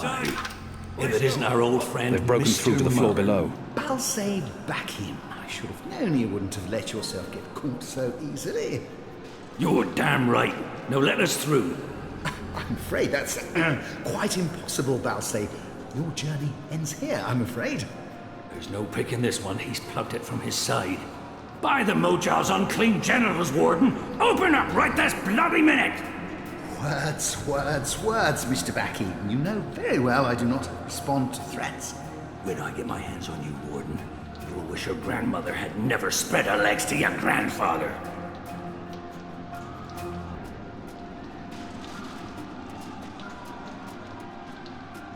If it isn't our old friend, They've broken through to the floor below. Balsay, back him. I should have known you wouldn't have let yourself get caught so easily. You're damn right. Now let us through. I'm afraid that's quite impossible, Balsay. Your journey ends here, I'm afraid. There's no picking this one. He's plucked it from his side. By the Mojal's unclean genitals, Warden! Open up right this bloody minute! Words, Mr. Backy. You know very well I do not respond to threats. When I get my hands on you, Warden, you'll wish your grandmother had never spread her legs to your grandfather.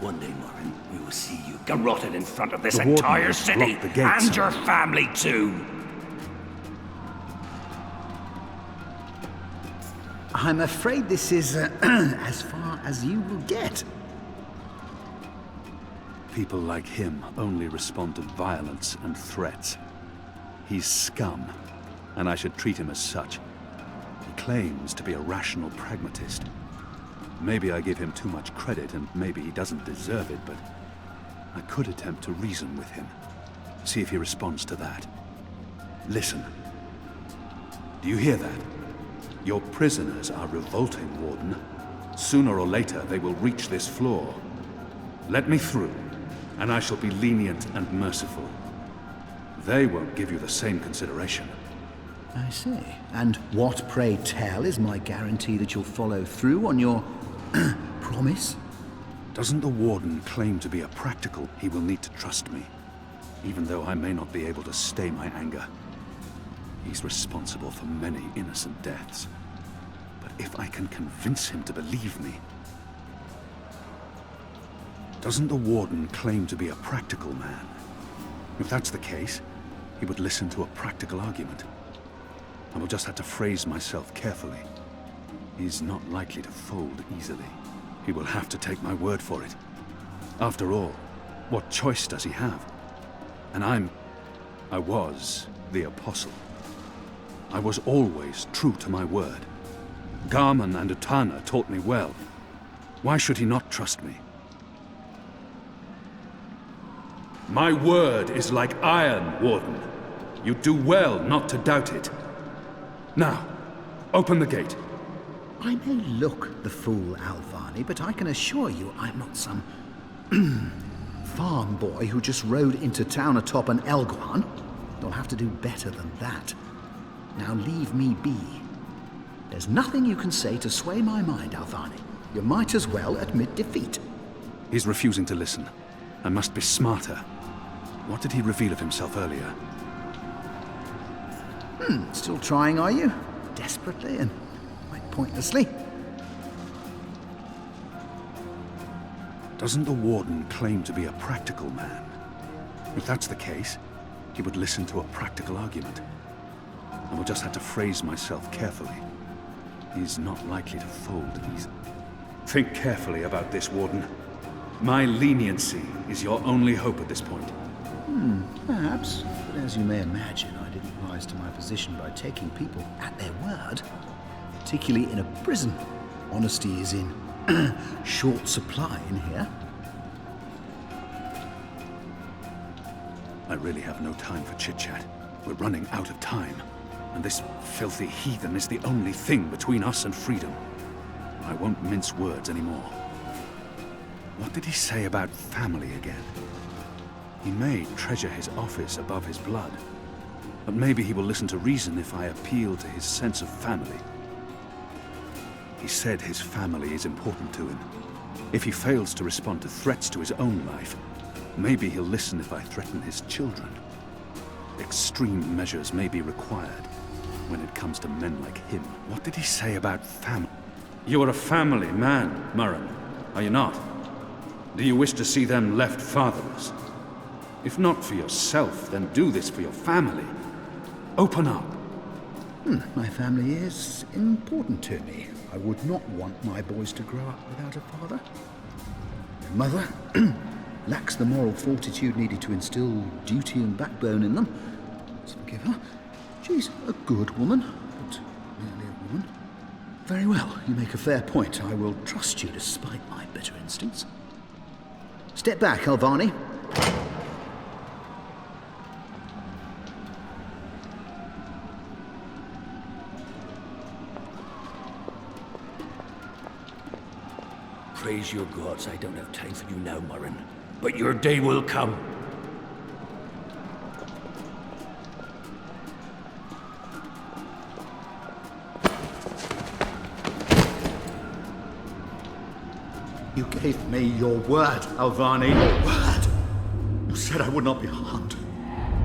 One day, Morin, we will see you garroted in front of this entire city, and your family too. I'm afraid this is as far as you will get. People like him only respond to violence and threats. He's scum, and I should treat him as such. He claims to be a rational pragmatist. Maybe I give him too much credit, and maybe he doesn't deserve it, but I could attempt to reason with him. See if he responds to that. Listen. Do you hear that? Your prisoners are revolting, Warden. Sooner or later, they will reach this floor. Let me through, and I shall be lenient and merciful. They won't give you the same consideration. I see. And what, pray tell, is my guarantee that you'll follow through on your promise? Doesn't the Warden claim to be a practical? He will need to trust me, even though I may not be able to stay my anger. He's responsible for many innocent deaths. But if I can convince him to believe me... Doesn't the Warden claim to be a practical man? If that's the case, he would listen to a practical argument. I will just have to phrase myself carefully. He's not likely to fold easily. He will have to take my word for it. After all, what choice does he have? And I was the Apostle. I was always true to my word. Garman and Utana taught me well. Why should he not trust me? My word is like iron, Warden. You do well not to doubt it. Now, open the gate. I may look the fool, Alvani, but I can assure you I'm not some farm boy who just rode into town atop an Elguan. You'll have to do better than that. Now leave me be. There's nothing you can say to sway my mind, Alvani. You might as well admit defeat. He's refusing to listen. I must be smarter. What did he reveal of himself earlier? Still trying, are you? Desperately and quite pointlessly. Doesn't the Warden claim to be a practical man? If that's the case, he would listen to a practical argument. I will just have to phrase myself carefully. He's not likely to fold easily. Think carefully about this, Warden. My leniency is your only hope at this point. Perhaps. But as you may imagine, I didn't rise to my position by taking people at their word. Particularly in a prison. Honesty is in short supply in here. I really have no time for chit-chat. We're running out of time. And this filthy heathen is the only thing between us and freedom. I won't mince words anymore. What did he say about family again? He may treasure his office above his blood, but maybe he will listen to reason if I appeal to his sense of family. He said his family is important to him. If he fails to respond to threats to his own life, maybe he'll listen if I threaten his children. Extreme measures may be required when it comes to men like him. What did he say about family? You're a family man, Murren, are you not? Do you wish to see them left fatherless? If not for yourself, then do this for your family. Open up. My family is important to me. I would not want my boys to grow up without a father. My mother lacks the moral fortitude needed to instill duty and backbone in them. Let's forgive her. She's a good woman, but merely a woman. Very well, you make a fair point. I will trust you despite my better instincts. Step back, Alvani. Praise your gods, I don't have time for you now, Murren. But your day will come. You gave me your word, Alvani. Your word! You said I would not be harmed.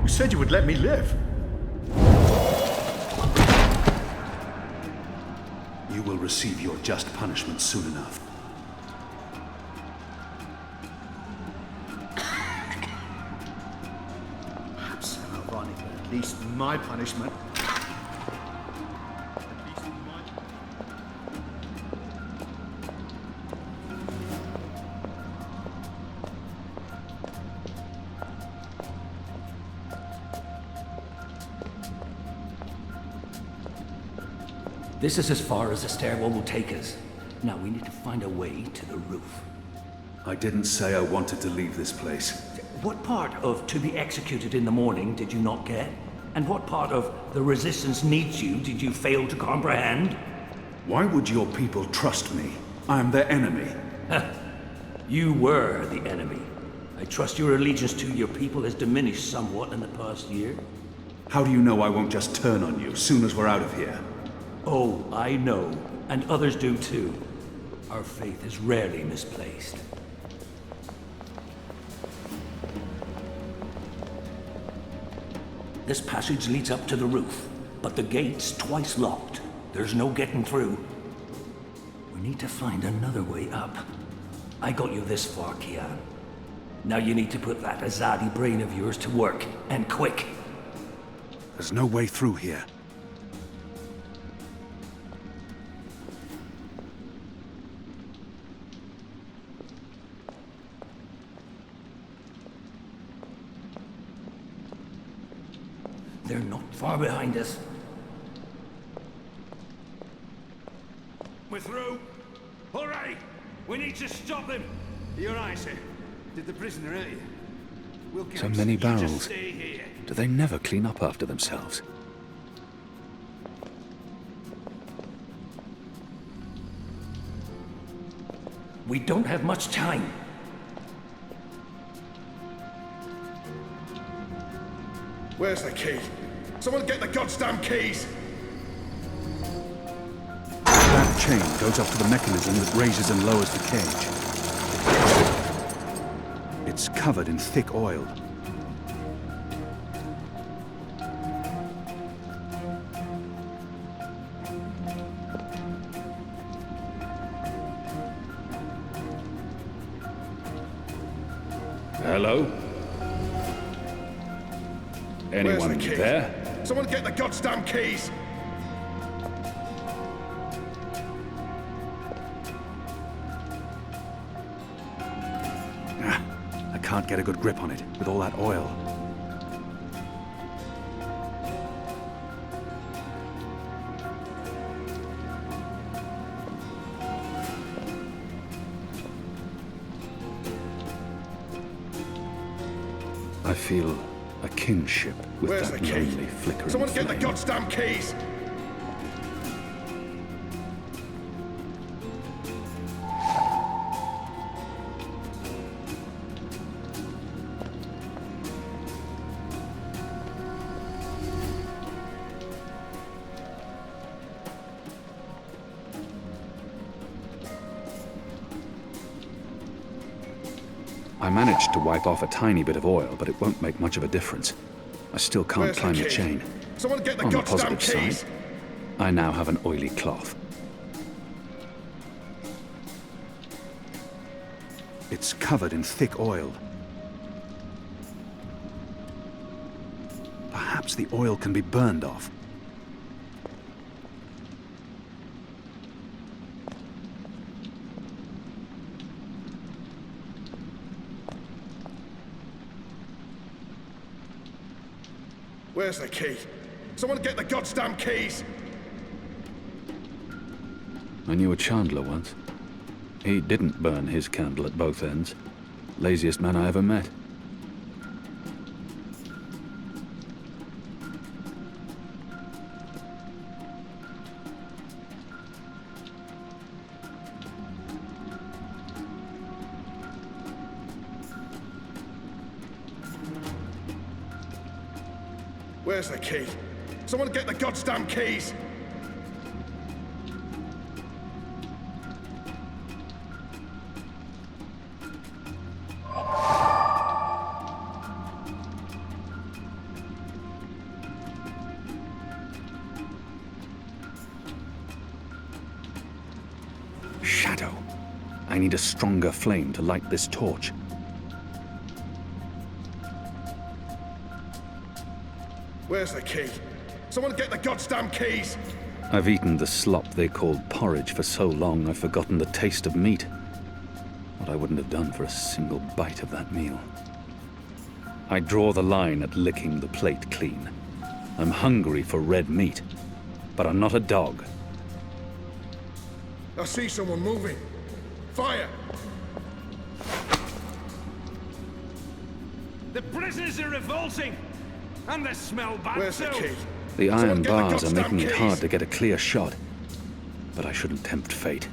You said you would let me live. You will receive your just punishment soon enough. Perhaps, Alvani, but at least my punishment. This is as far as the stairwell will take us. Now we need to find a way to the roof. I didn't say I wanted to leave this place. What part of to be executed in the morning did you not get? And what part of the resistance needs you did you fail to comprehend? Why would your people trust me? I am their enemy. You were the enemy. I trust your allegiance to your people has diminished somewhat in the past year. How do you know I won't just turn on you soon as we're out of here? Oh, I know, and others do too. Our faith is rarely misplaced. This passage leads up to the roof, but the gate's twice locked. There's no getting through. We need to find another way up. I got you this far, Kian. Now you need to put that Azadi brain of yours to work, and quick. There's no way through here. They're not far behind us. We're through. Hooray! We need to stop them. You're right, sir. Did the prisoner hurt you? We'll get So him. many You just barrels. stay here. Do they never clean up after themselves? We don't have much time. Where's the key? Someone get the goddamn keys! That chain goes up to the mechanism that raises and lowers the cage. It's covered in thick oil. Hello? Where's Anyone the key? there? Someone get the goddamn keys! I can't get a good grip on it with all that oil. I feel a kinship with Where's that the key? lonely flickering Someone get the flame. goddamn keys! I managed to wipe off a tiny bit of oil, but it won't make much of a difference. I still can't Where's climb the the key? chain. Someone get the On the goddamn positive keys! side, I now have an oily cloth. It's covered in thick oil. Perhaps the oil can be burned off. Where's the key? Someone get the goddamn keys! I knew a chandler once. He didn't burn his candle at both ends. Laziest man I ever met. Where's the key? Someone get the goddamn keys! Shadow. I need a stronger flame to light this torch. Where's the key? Someone get the goddamn keys! I've eaten the slop they called porridge for so long I've forgotten the taste of meat. What I wouldn't have done for a single bite of that meal. I draw the line at licking the plate clean. I'm hungry for red meat, but I'm not a dog. I see someone moving. Fire! The prisoners are revolting! And they smell bad Where's too! the key? The Someone iron get the bars are goddamn making it keys! hard to get a clear shot. But I shouldn't tempt fate.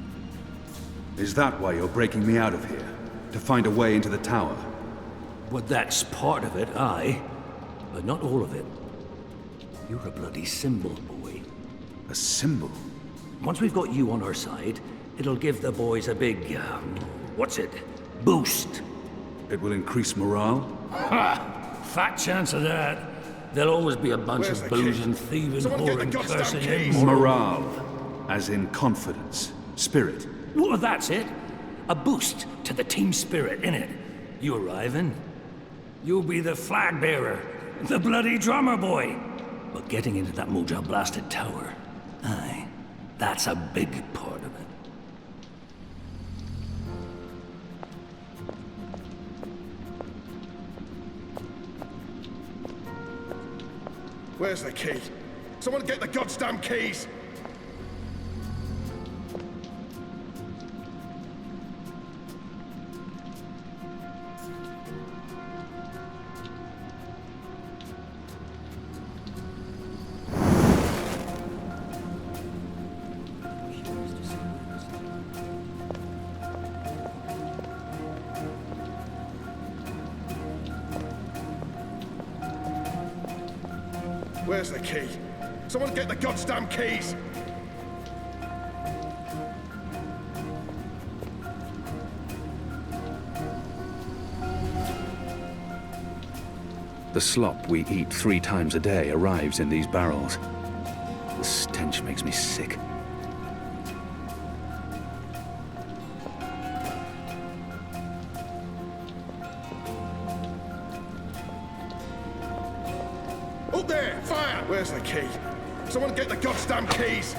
Is that why you're breaking me out of here? To find a way into the tower? Well, that's part of it, aye. But not all of it. You're a bloody symbol, boy. A symbol? Once we've got you on our side, it'll give the boys a big, what's it? Boost. It will increase morale? Ha! Fat chance of that. There'll always be a bunch Where's of the key? boozing, thieving, Someone get the whoring, goddamn cursing, keys! immoral. Morale. As in confidence. Spirit. Well, that's it. A boost to the team spirit, innit? You arriving? You'll be the flag bearer, the bloody drummer boy. But getting into that Moja blasted tower, aye, that's a big part of it. Where's the key? Someone get the goddamn keys! Where's the key? Someone get the goddamn keys! The slop we eat 3 times a day arrives in these barrels. The stench makes me sick. Up there! Fire! Where's the key? Someone get the goddamn keys!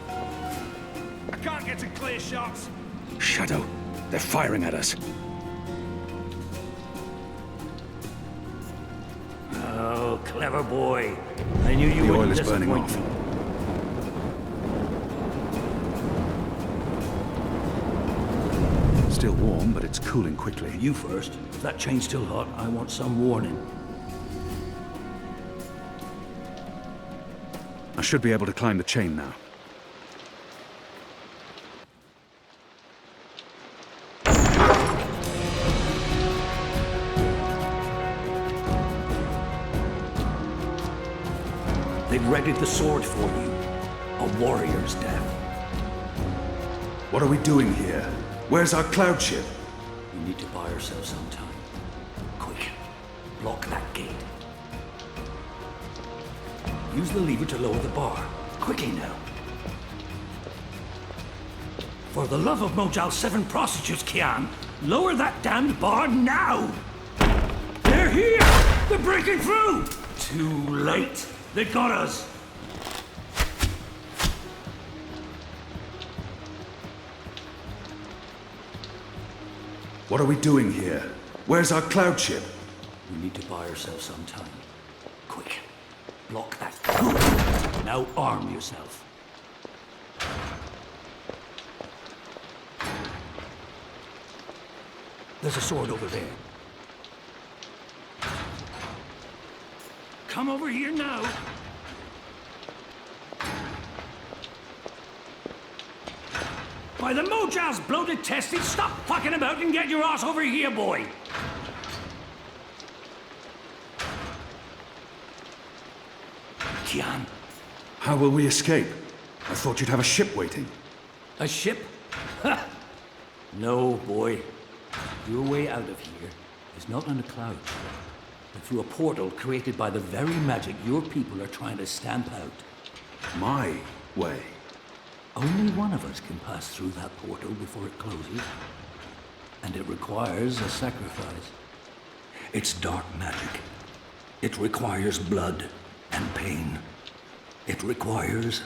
I can't get a clear shot! Shadow, they're firing at us. Oh, clever boy. I knew you The wouldn't oil is burning disappoint off. me. Still warm, but it's cooling quickly. You first. If that chain's still hot, I want some warning. I should be able to climb the chain now. They've readied the sword for you. A warrior's death. What are we doing here? Where's our cloud ship? We need to buy ourselves some time. Quick. Block that gate. Use the lever to lower the bar. Quickly now. For the love of Mojal 7 prostitutes, Kian, lower that damned bar now! They're here! They're breaking through! Too late. They got us. What are we doing here? Where's our cloud ship? We need to buy ourselves some time. Quick. Block that. Good. Now arm yourself. There's a sword over there. Come over here now. By the Mojal's bloated tested, stop fucking about and get your ass over here, boy! Kian. How will we escape? I thought you'd have a ship waiting. A ship? Ha! No, boy. Your way out of here is not on a cloud ship, but through a portal created by the very magic your people are trying to stamp out. My way. Only one of us can pass through that portal before it closes. And it requires a sacrifice. It's dark magic. It requires blood and pain. It requires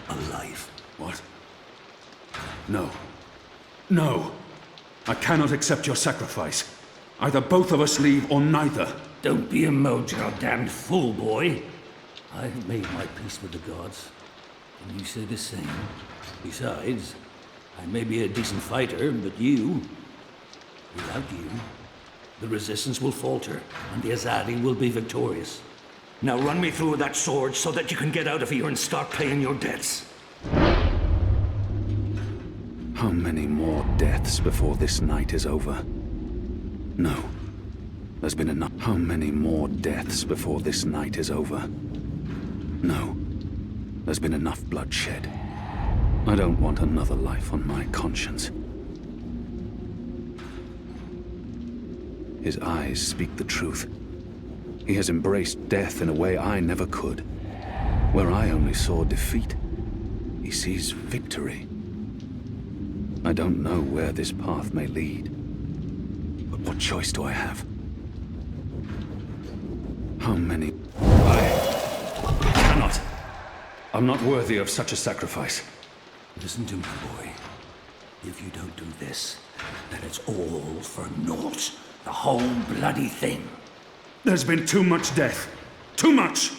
a life. What? No. No! I cannot accept your sacrifice. Either both of us leave or neither. Don't be a Mojal damned fool, boy. I've made my peace with the gods. And you say the same. Besides, I may be a decent fighter, but without you, the resistance will falter, and the Azadi will be victorious. Now run me through with that sword so that you can get out of here and start paying your debts. How many more deaths before this night is over? No. There's been enough. How many more deaths before this night is over? No. There's been enough bloodshed. I don't want another life on my conscience. His eyes speak the truth. He has embraced death in a way I never could. Where I only saw defeat, he sees victory. I don't know where this path may lead, but what choice do I have? How many? I cannot. I'm not worthy of such a sacrifice. Listen to me, boy. If you don't do this, then it's all for naught. The whole bloody thing. There's been too much death. Too much!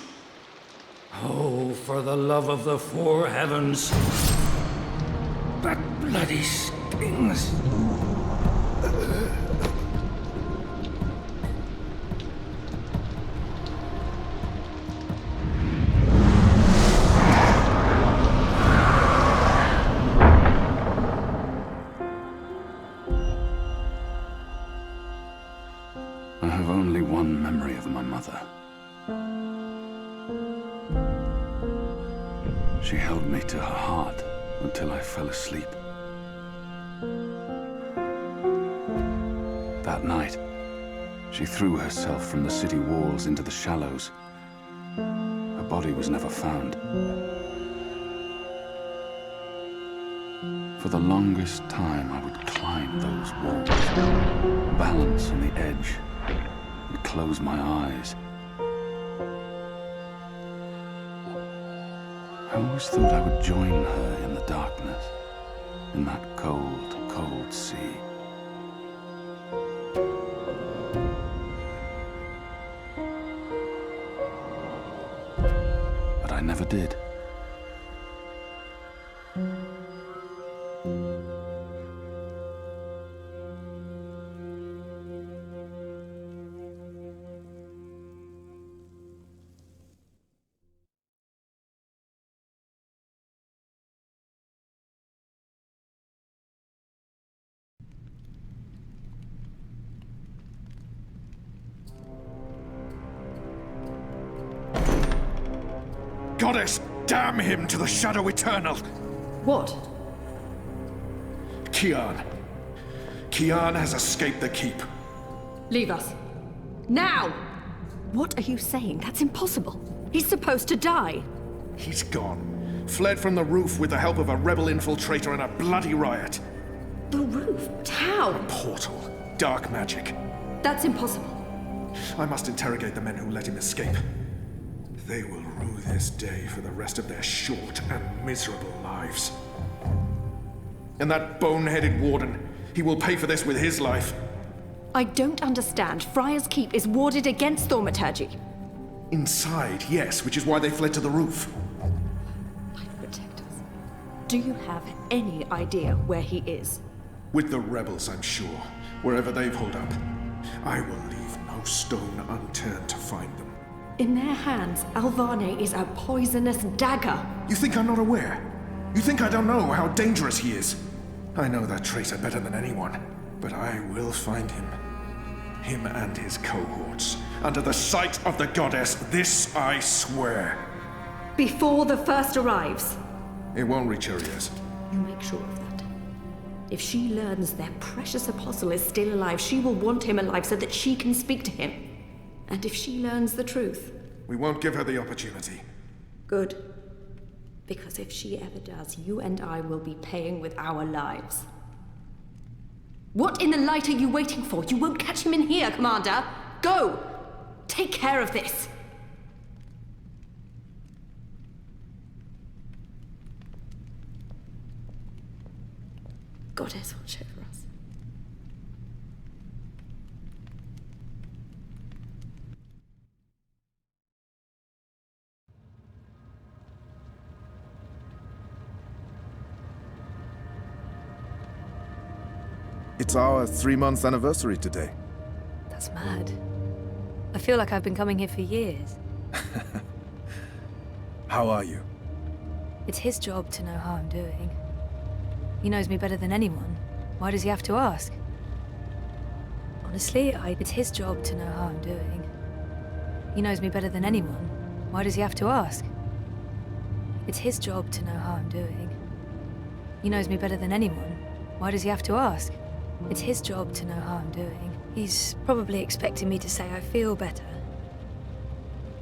Oh, for the love of the four heavens. That bloody stings. I have only one memory of my mother. She held me to her heart until I fell asleep. That night, she threw herself from the city walls into the shallows. Her body was never found. For the longest time, I would climb those walls, balance on the edge, and close my eyes. I always thought I would join her in the darkness, in that cold, cold sea. But I never did. Goddess, damn him to the Shadow Eternal! What? Kian. Kian has escaped the keep. Leave us. Now! What are you saying? That's impossible. He's supposed to die. He's gone. Fled from the roof with the help of a rebel infiltrator and a bloody riot. The roof? But how? A portal. Dark magic. That's impossible. I must interrogate the men who let him escape. They will rue this day for the rest of their short and miserable lives. And that bone-headed warden, he will pay for this with his life. I don't understand. Friar's Keep is warded against thaumaturgy. Inside, yes, which is why they fled to the roof. Light protectors. Do you have any idea where he is? With the rebels, I'm sure. wherever they've holed up. I will leave no stone unturned to find them. In their hands, Alvane is a poisonous dagger. You think I'm not aware? You think I don't know how dangerous he is? I know that traitor better than anyone, but I will find him. Him and his cohorts. Under the sight of the goddess, this I swear. Before the first arrives. It won't reach her ears. You make sure of that. If she learns their precious apostle is still alive, she will want him alive so that she can speak to him. And if she learns the truth... We won't give her the opportunity. Good. Because if she ever does, you and I will be paying with our lives. What in the light are you waiting for? You won't catch him in here, Commander! Go! Take care of this! Goddess watch over us. It's our 3-month anniversary today. That's mad. I feel like I've been coming here for years. How are you? It's his job to know how I'm doing. He knows me better than anyone. Why does he have to ask? Honestly, it's his job to know how I'm doing. He knows me better than anyone. Why does he have to ask? It's his job to know how I'm doing. He knows me better than anyone. Why does he have to ask? It's his job to know how I'm doing. He's probably expecting me to say I feel better.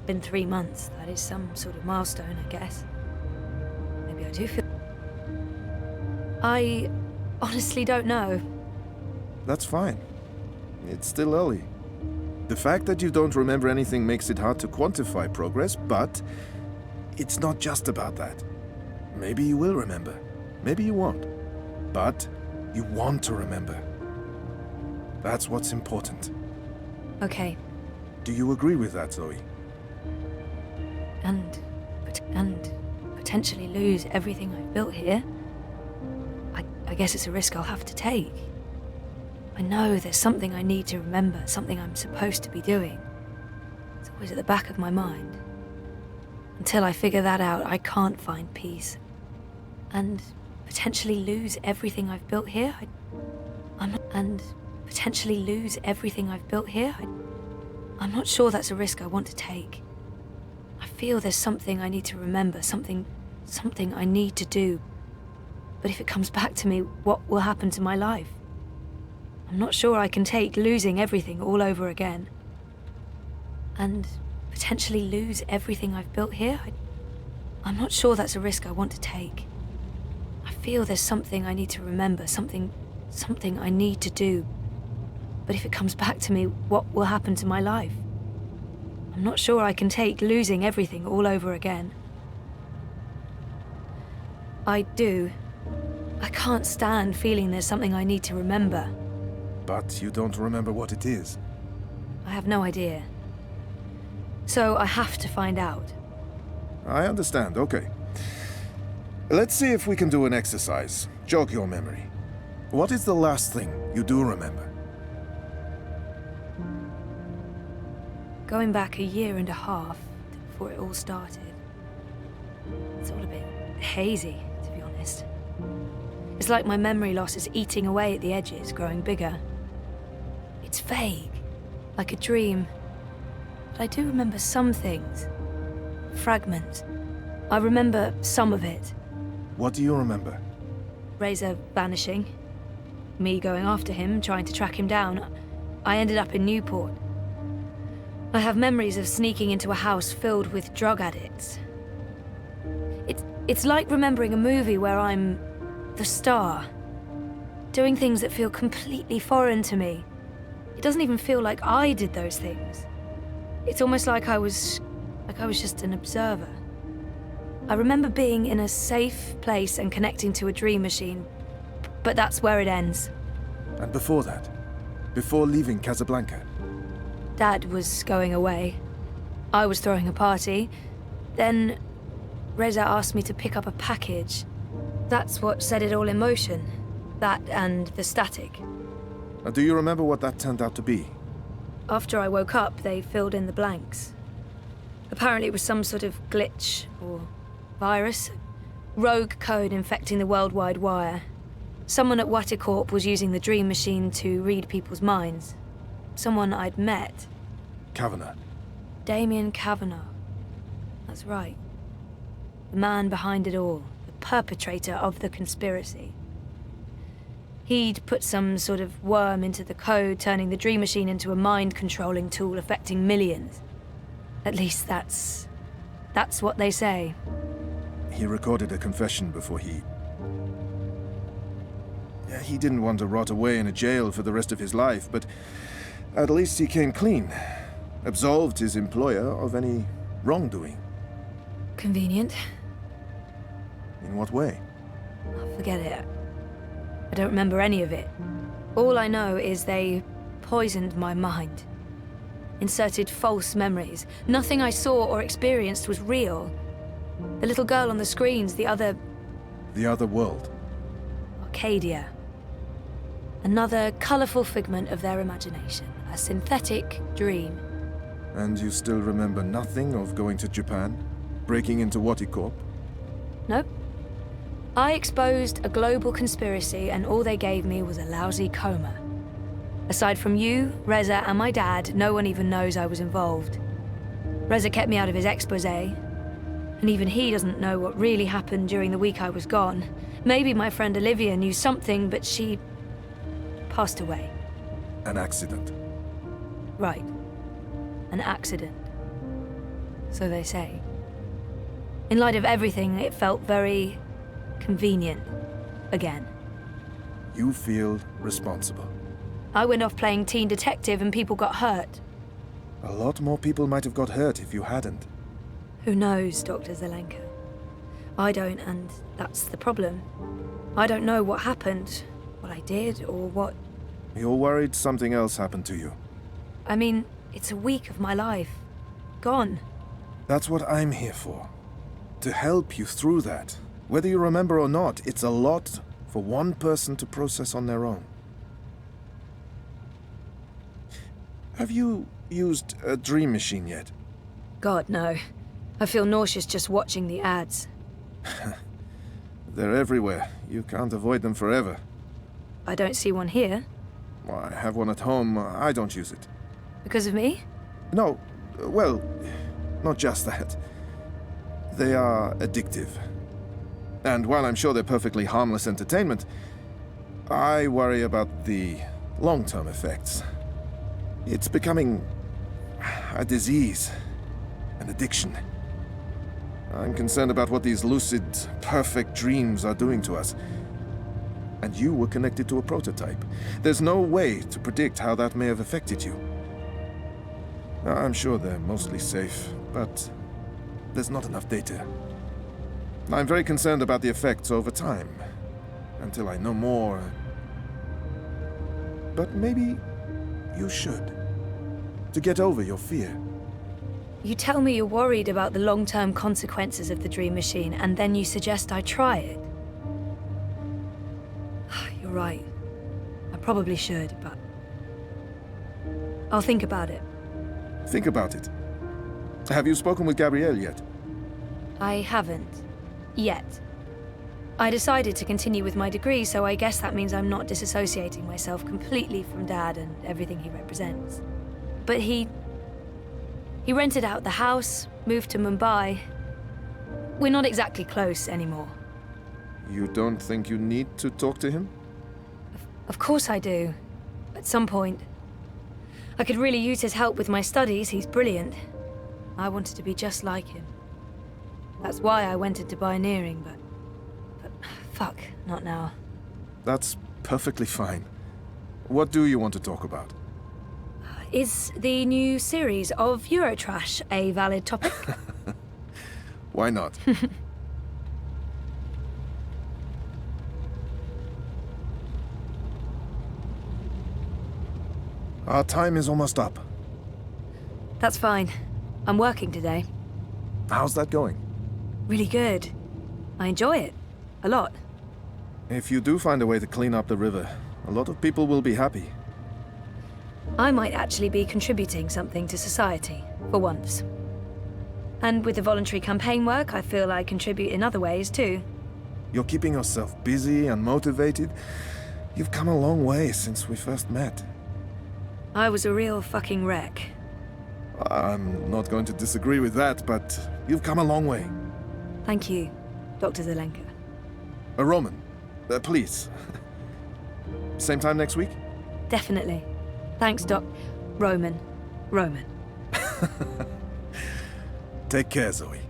Been 3 months. That is some sort of milestone, I guess. Maybe I do feel... I honestly don't know. That's fine. It's still early. The fact that you don't remember anything makes it hard to quantify progress, but it's not just about that. Maybe you will remember. Maybe you won't. But you want to remember. That's what's important. Okay. Do you agree with that, Zoe? And potentially lose everything I've built here. I guess it's a risk I'll have to take. I know there's something I need to remember, something I'm supposed to be doing. It's always at the back of my mind. Until I figure that out, I can't find peace. And potentially lose everything I've built here. Potentially lose everything I've built here. I'm not sure that's a risk I want to take. I feel there's something I need to remember, something I need to do. But if it comes back to me, what will happen to my life? I'm not sure I can take losing everything all over again. And potentially lose everything I've built here. I'm not sure that's a risk I want to take. I feel there's something I need to remember, something I need to do. But if it comes back to me, what will happen to my life? I'm not sure I can take losing everything all over again. I do. I can't stand feeling there's something I need to remember. But you don't remember what it is. I have no idea. So I have to find out. I understand, okay. Let's see if we can do an exercise. Jog your memory. What is the last thing you do remember? Going back 1.5 years before it all started. It's all a bit hazy, to be honest. It's like my memory loss is eating away at the edges, growing bigger. It's vague, like a dream. But I do remember some things. Fragments. I remember some of it. What do you remember? Razor vanishing. Me going after him, trying to track him down. I ended up in Newport. I have memories of sneaking into a house filled with drug addicts. It's like remembering a movie where I'm the star, doing things that feel completely foreign to me. It doesn't even feel like I did those things. It's almost like I was just an observer. I remember being in a safe place and connecting to a dream machine, but that's where it ends. And before that? Before leaving Casablanca? Dad was going away. I was throwing a party. Then Reza asked me to pick up a package. That's what set it all in motion. That and the static. Do you remember what that turned out to be? After I woke up, they filled in the blanks. Apparently it was some sort of glitch or virus. Rogue code infecting the World Wide Wire. Someone at Waticorp was using the Dream Machine to read people's minds. Someone I'd met. Kavanagh. Damien Kavanagh. That's right. The man behind it all. The perpetrator of the conspiracy. He'd put some sort of worm into the code, turning the Dream Machine into a mind-controlling tool affecting millions. At least that's what they say. He recorded a confession before he... He didn't want to rot away in a jail for the rest of his life, but at least he came clean. Absolved his employer of any wrongdoing. Convenient. In what way? Oh, forget it. I don't remember any of it. All I know is they poisoned my mind. Inserted false memories. Nothing I saw or experienced was real. The little girl on the screens, the other... The other world. Arcadia. Another colourful figment of their imagination. A synthetic dream. And you still remember nothing of going to Japan? Breaking into Waticorp? Nope. I exposed a global conspiracy and all they gave me was a lousy coma. Aside from you, Reza, and my dad, no one even knows I was involved. Reza kept me out of his exposé, and even he doesn't know what really happened during the week I was gone. Maybe my friend Olivia knew something, but she... passed away. An accident. Right. An accident. So they say. In light of everything, it felt very... convenient. Again. You feel responsible. I went off playing teen detective and people got hurt. A lot more people might have got hurt if you hadn't. Who knows, Dr. Zelenka? I don't, and that's the problem. I don't know what happened, what I did, or what... You're worried something else happened to you. I mean, it's a week of my life. Gone. That's what I'm here for. To help you through that. Whether you remember or not, it's a lot for one person to process on their own. Have you used a Dream Machine yet? God, no. I feel nauseous just watching the ads. They're everywhere. You can't avoid them forever. I don't see one here. Well, I have one at home. I don't use it. Because of me? No. Well, not just that. They are addictive. And while I'm sure they're perfectly harmless entertainment, I worry about the long-term effects. It's becoming a disease, an addiction. I'm concerned about what these lucid, perfect dreams are doing to us. And you were connected to a prototype. There's no way to predict how that may have affected you. I'm sure they're mostly safe, but there's not enough data. I'm very concerned about the effects over time, until I know more. But maybe you should, to get over your fear. You tell me you're worried about the long-term consequences of the Dream Machine, and then you suggest I try it. You're right. I probably should, but... I'll think about it. Think about it. Have you spoken with Gabrielle yet? I haven't. Yet. I decided to continue with my degree, so I guess that means I'm not disassociating myself completely from Dad and everything he represents. But he rented out the house, moved to Mumbai. We're not exactly close anymore. You don't think you need to talk to him? Of course I do. At some point. I could really use his help with my studies. He's brilliant. I wanted to be just like him. That's why I went into pioneering, but fuck, not now. That's perfectly fine. What do you want to talk about? Is the new series of Eurotrash a valid topic? Why not? Our time is almost up. That's fine. I'm working today. How's that going? Really good. I enjoy it. A lot. If you do find a way to clean up the river, a lot of people will be happy. I might actually be contributing something to society, for once. And with the voluntary campaign work, I feel I contribute in other ways too. You're keeping yourself busy and motivated. You've come a long way since we first met. I was a real fucking wreck. I'm not going to disagree with that, but you've come a long way. Thank you, Dr. Zelenka. Roman, please. Same time next week? Definitely. Thanks, Roman. Take care, Zoe.